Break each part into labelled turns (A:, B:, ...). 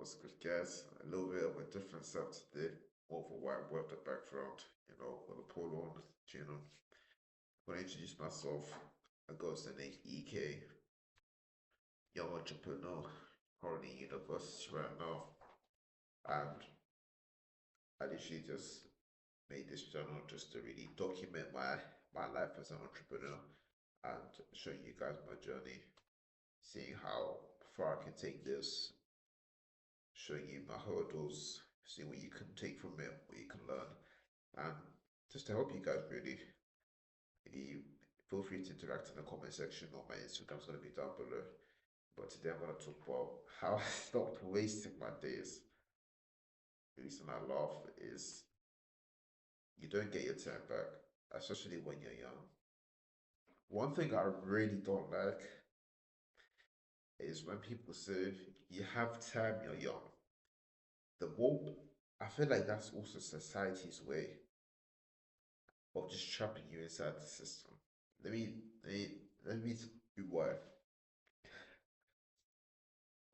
A: What's good, guys? A little bit of a different setup today. More of a white web the background, with a polo on the channel. I'm gonna introduce myself. I go by the name EK, young entrepreneur, currently in university right now. And I literally just made this channel just to really document my life as an entrepreneur and showing you guys my journey, seeing how far I can take this, showing you my hurdles, see what you can take from it, what you can learn, and just to help you guys really. You feel free to interact in the comment section or my Instagram's gonna be down below. But today I'm gonna talk about how I stopped wasting my days. The reason I laugh is you don't get your time back, especially when you're young. One thing I really don't like is when people say you have time, you're young. The more I feel like that's also society's way of just trapping you inside the system. Let me let me let me be why.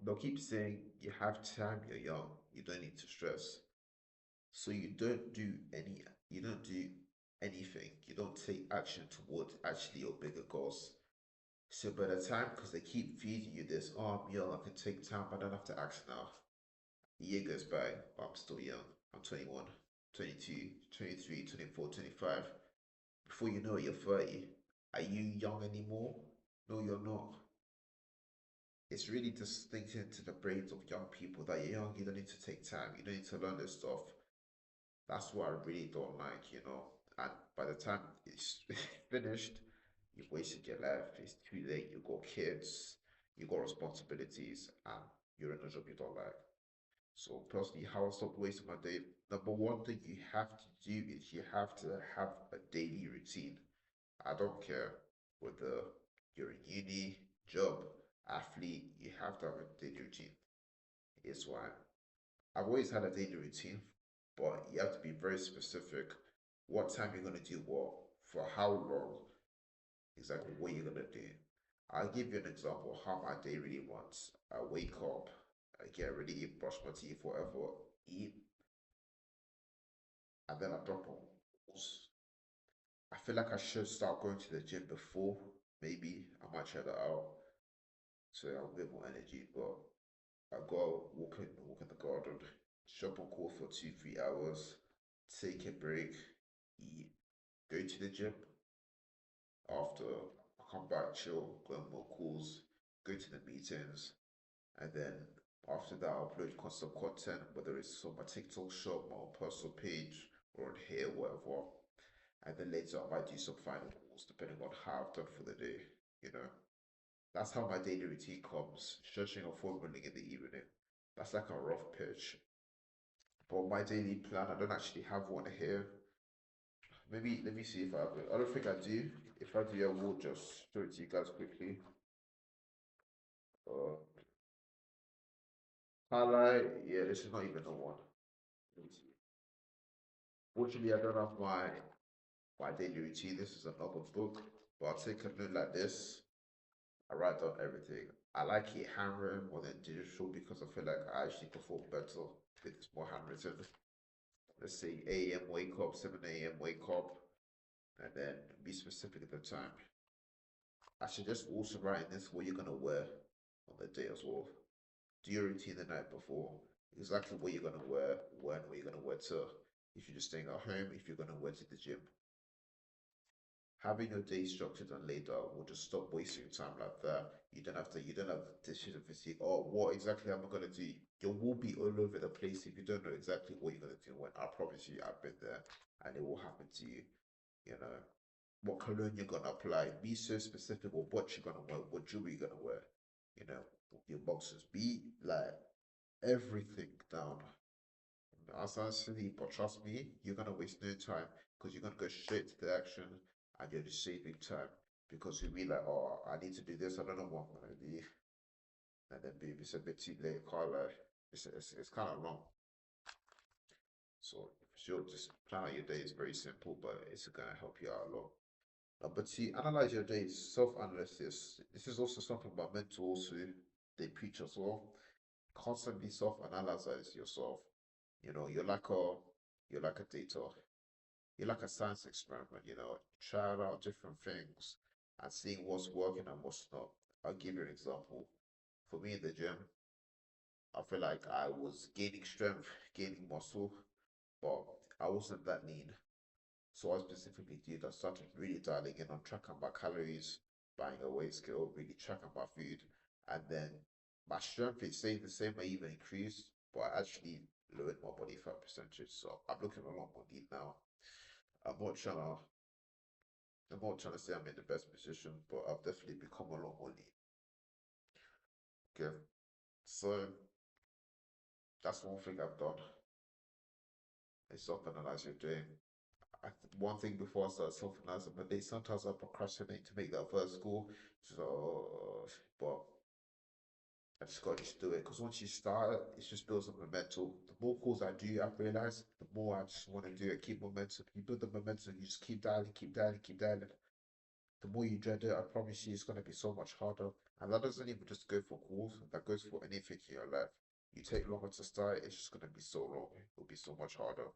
A: They'll keep saying you have time, you're young, you don't need to stress. So you don't do anything, you don't take action towards actually your bigger goals. So by the time, because they keep feeding you this, oh, I'm young, I can take time, but I don't have to act now. A year goes by, oh, I'm still young. I'm 21, 22, 23, 24, 25. Before you know it, you're 30. Are you young anymore? No, you're not. It's really just thinking to the brains of young people that you're young, you don't need to take time, you don't need to learn this stuff. That's what I really don't like. And by the time it's finished, you've wasted your life. It's too late. You've got kids, you've got responsibilities, and you're in a job you don't like. So personally, how I stop wasting my day. Number one thing you have to do is you have to have a daily routine. I don't care whether you're in uni, job, athlete, you have to have a daily routine. It's why I've always had a daily routine, but you have to be very specific what time you're gonna do what, for how long, exactly what you're gonna do. I'll give you an example of how my day really runs. I wake up, I get ready, brush my teeth, whatever, eat, and then I drop on walks. I feel like I should start going to the gym before. Maybe I might try that out so I'll get more energy. But I go walk in the garden, jump on call for 2, 3 hours, take a break, eat, go to the gym. After I come back, chill, go on more calls, go to the meetings, and then after that, I'll upload constant content, whether it's on my TikTok shop, my own personal page, or on here, whatever. And then later, I might do some final calls depending on how I've done for the day. You know, that's how my daily routine comes. Stretching or formulating in the evening. That's like a rough pitch. But my daily plan, I don't actually have one here. Maybe let me see if I have it. I don't think I do. If I do, I will just show it to you guys quickly. Uh, Highlight, yeah, this is not even the one. Let me see. Fortunately, I don't have my daily routine. This is another book, but I'll take a note like this. I write down everything. I like it handwritten more than digital because I feel like I actually perform better if it's more handwritten. Let's say 8 a.m. wake up, 7 a.m. wake up, and then be specific at the time. I suggest also writing this what you're gonna wear on the day as well. Do your routine the night before. Exactly what you're gonna wear, when, what you're gonna wear to. If you're just staying at home, if you're gonna wear to the gym. Having your day structured and laid out will just stop wasting time like that. You don't have decision fatigue. Oh, what exactly am I gonna do? You will be all over the place if you don't know exactly what you're gonna do when. I promise you, I've been there and it will happen to you. You know, what cologne you're gonna apply. Be so specific with what you're gonna wear, what jewelry you're gonna wear, your boxes. Be like everything down. As I silly, but trust me, you're gonna waste no time because you're gonna go straight to the action and you're just saving time because you'll be like, oh, I need to do this, I don't know what I'm gonna do, and then boom, it's a bit too late, can't lie. It's kind of wrong. So for sure, just plan out your day is very simple, but it's gonna help you out a lot. Number two, analyze your days, self-analysis. This is also something about mentors who they preach as well. constantly self-analyze yourself. You're like a data. You're like a science experiment, trying out different things and seeing what's working and what's not. I'll give you an example. For me in the gym, I feel like I was gaining strength, gaining muscle, but I wasn't that lean. So I specifically did, I started really dialing in on tracking my calories, buying a weight scale, really tracking my food, and then my strength it stayed the same, I even increased, but I actually lowered my body fat percentage. So I'm looking a lot more lean now. I'm not trying to I'm not trying to say I'm in the best position, but I've definitely become a lot more lean. Okay. So that's one thing I've done. Is self-analyze your day. One thing before I start self-analyzing my day, sometimes I procrastinate to make that first call. So, but I just got to just do it because once you start, it just builds up momentum. The more calls I do, I've realized the more I just want to do it. Keep momentum. You build the momentum. You just keep dialing, keep dialing, keep dialing. The more you dread it, I promise you, it's going to be so much harder. And that doesn't even just go for calls. That goes for anything in your life. You take longer to start, it's just going to be so long. It'll be so much harder.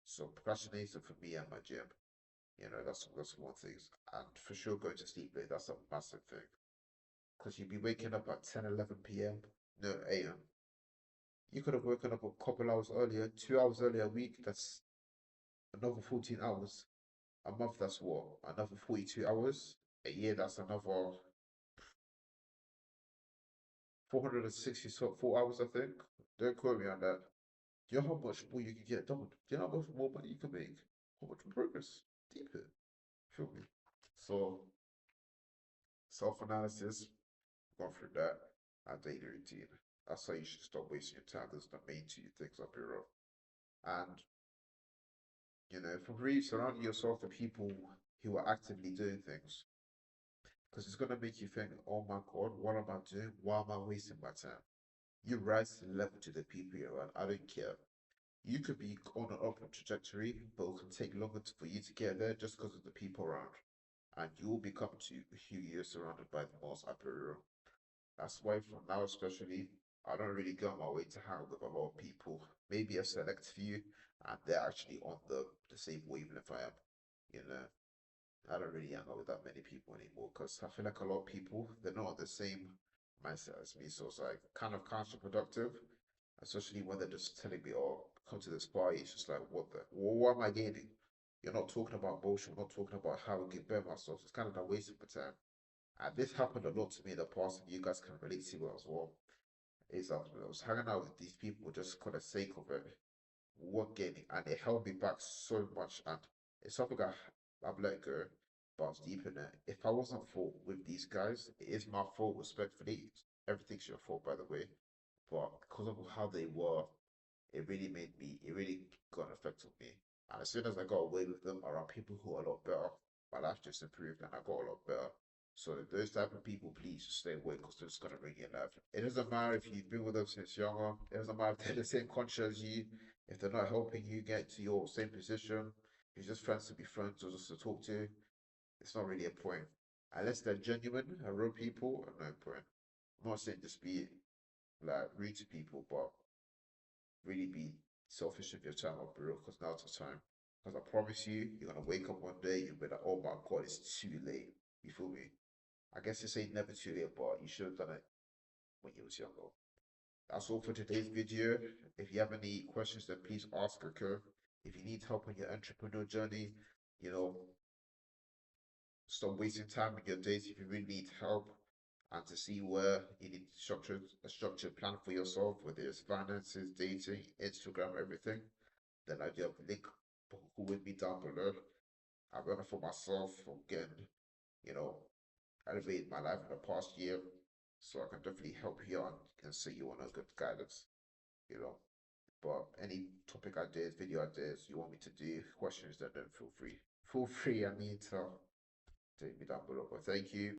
A: So procrastination for me and my gym. That's one thing. And for sure, going to sleep late, that's a massive thing. Because you'd be waking up at 10, 11 p.m., no a.m. You could have woken up a couple hours earlier, 2 hours earlier a week, that's another 14 hours. A month, that's what? Another 42 hours. A year, that's another 464 hours, I think. Don't quote me on that. Do you know how much more you can get done? Do you know how much more money you can make? How much progress? Deep it. Feel me? So, self analysis, gone through that, and daily routine. That's how you should stop wasting your time. Those are the main two things up here. And, from really surrounding yourself with people who are actively doing things, because it's going to make you think, oh my God, what am I doing? Why am I wasting my time? You rise to the level to the people you're around. I don't care. You could be on an upward trajectory, but it can take longer for you to get there just because of the people around. And you will become to who you're surrounded by the most upper. That's why from now especially, I don't really go on my way to hang with a lot of people. Maybe a select few, and they're actually on the same wavelength I am. You know, I don't really hang out with that many people anymore because I feel like a lot of people they're not on the same mindset as me, so it's like kind of counterproductive. Especially when they're just telling me, "Oh, come to this party." It's just like, what am I gaining? You're not talking about motion. We're not talking about how we can better myself. It's kind of a waste of time. And this happened a lot to me in the past, and you guys can relate to it as well. Is I was hanging out with these people just for the sake of it, what gaining, and it held me back so much. And it's something I've let go, but I was deep in it. If I wasn't fault with these guys, it is my fault, respectfully. Everything's your fault, by the way. But because of how they were, it really got an effect on me. And as soon as I got away with them around people who are a lot better, my life just improved and I got a lot better. So those type of people, please just stay away because they're just gonna bring your life. It doesn't matter if you've been with them since younger. It doesn't matter if they're the same country as you. If they're not helping you get to your same position, you're just friends to be friends or just to talk to. It's not really a point. Unless they're genuine and real people, no point. I'm not saying just be like rude to people, but really be selfish with your time up real because now's the time. Because I promise you, you're gonna wake up one day, you'll be like, oh my god, it's too late. You feel me? I guess you say never too late, but you should have done it when you was younger. That's all for today's video. If you have any questions, then please ask, okay? If you need help on your entrepreneur journey, you know, stop wasting time in your days if you really need help and to see where you need a structured plan for yourself, whether it's finances, dating, Instagram, everything, then I do have a link who with me down below. I've done it for myself from getting, you know, elevated my life in the past year. So I can definitely help you and can see you on a good guidance, you know. But any topic ideas, video ideas you want me to do, questions, then feel free. Feel free, I mean, to take me down below. But thank you.